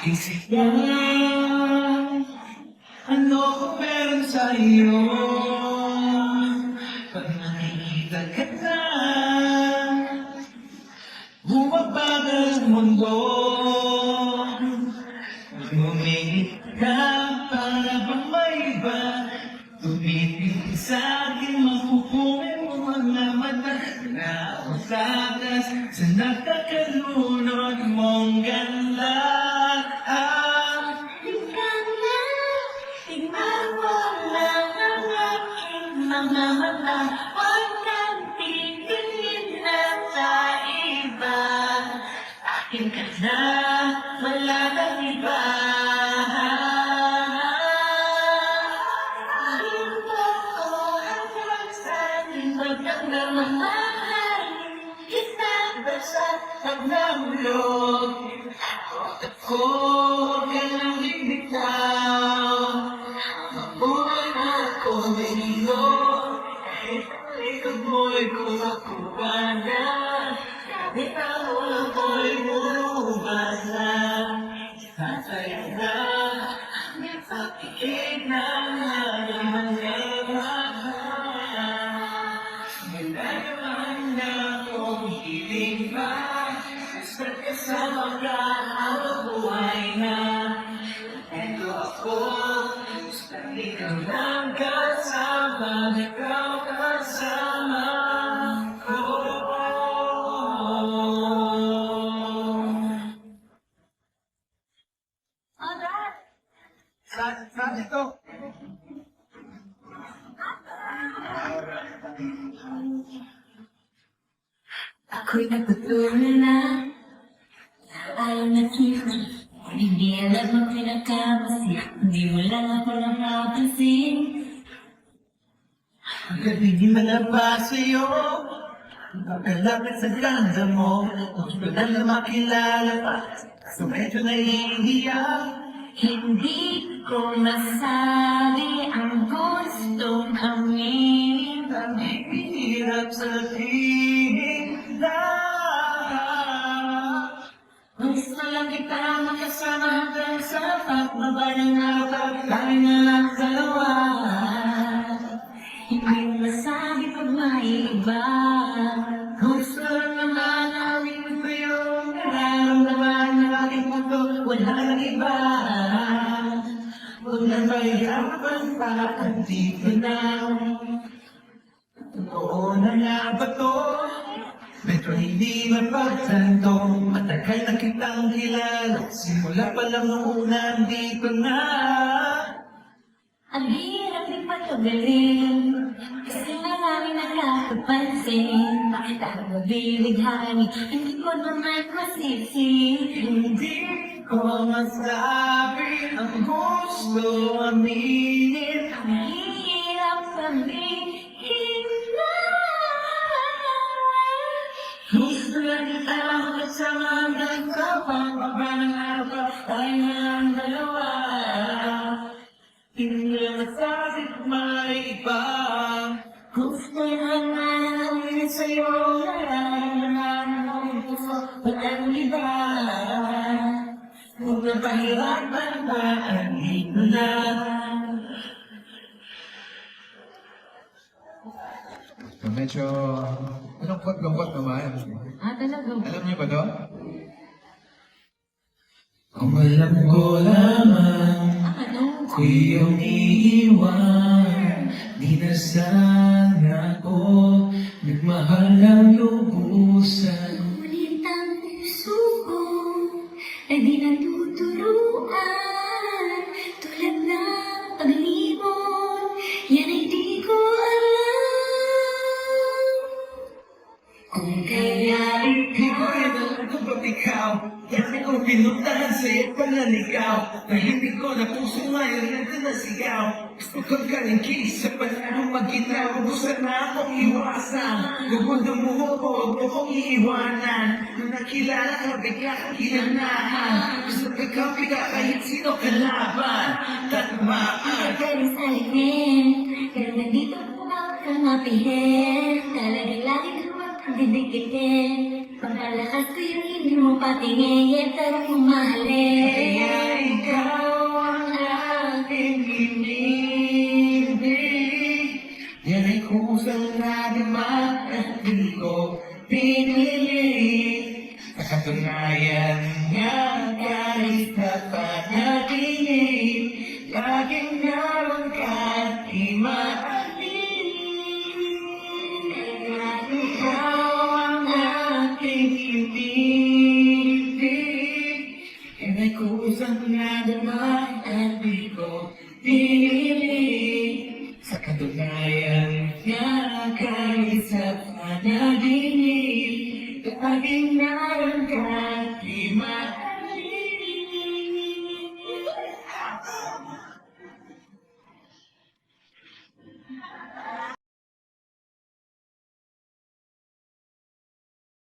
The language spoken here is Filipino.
Isip lang, ano ko meron sa'yo? Pag nakikita ka na, bumabagal ang mundo. Lumingit ka para bang may iba, tumitingin sa'kin, mapupunin mo mga mata na usatas sa nakakalunod mong ganda. Mga mata, huwag kang titingin na sa iba. Akin ka na, wala nang iba. Hinto ko hanggang sa limbag ng namamahal. Kita basta ang nahulog. Ako ka nang bibitaw. Mabuhay na ako ngayon. Ikot mo'y kumakuha na. Kahit ako lang ko'y muluba na. Sasaya na. Napakikig na ang mga Nalaman na akong hiling pa. Basta't kasama ka ang buhay na. Ito ako. Basta't ikaw lang kasama. Ikaw kasama ko. Saan ito? Ako'y natutunan na ayaw na kita. Hindi alam ang pinagkamasi. Hindi mo lang ako napapansin. Hanggang hindi malaba sa'yo. Pagkalapit sa ganda mo, huwag ko na makilala pa. So medyo nahihiya. Hindi ko masabi ang gustong aminin. Ang hirap sabihin na gusto lang kita makasama hanggang sa pagbaba ng araw. Tayo na lang dalawa. Hindi mo masabi pag may iba. Gusto lang naman awin ko yung nararamdaman ng aking mundo. Wala nang iba. Huwag na mahirapan pa, andito na. Totoo na nga ba to? Medyo hindi mapagtanto. Matagal na kitang kilala. Simula pa lang nung una, andito na. Ang hirap din patugalin, kasi marami nakakapansin. Bakit ako mabilighani, hindi ko naman masisi. Hindi ko masabi ang gusto aminin. Ang hirap sabihin na Gusto lang kita makasama hanggang sa pagbaba ng araw. Tayo na lang dalawa. Hindi na masabi kung may iba. gusto lang namin sa'yo. Nararamdaman ang puso, walang iba. Huwag na pahirapan pa, andito na. Medyo lungkot-lungkot naman. Talaga? Alam niyo ba to? Kung alam ko lamang, Ano? ko iyong iiwan. Di na sana ako nagmahal ng lubusan. Ngunit ang puso ko ay di natuturuan. Tulad ng pag-ibon, yan ay di ko alam. Kung kaya Di ko rin alam kung ba't ikaw Dami kong pinuntahan sa iyong panaligaw Na hindi ko na puso ngayon nagtanasigaw Gusto kong kalingkis sa panahong maginaw Gusto na akong iwasan Kung mundo mo ko, huwag mo kong iiwanan Nung nakilala ka, bigla kang hinanahan Gusto ka kapika kahit sino kalaban Tatmaan Galing sa likin, pero nandito po ako kang mapihin. Talagang lagi ka magdidikitin. Pagkalakas ko yung hindi mo patingin, pero kung mahalin. Kaya ikaw ang aking inibig. Yan ay kusang nadama at di ko pinili. Sa katunayan nga kahit tapat na tingin, laging naroon ka at di maalis. Kaya ikaw ang aking inibig. Yan ay kusang nadama at di ko pinili. Sa katunayan nga kahit sa panaginip, laging naroon ka at di maalis.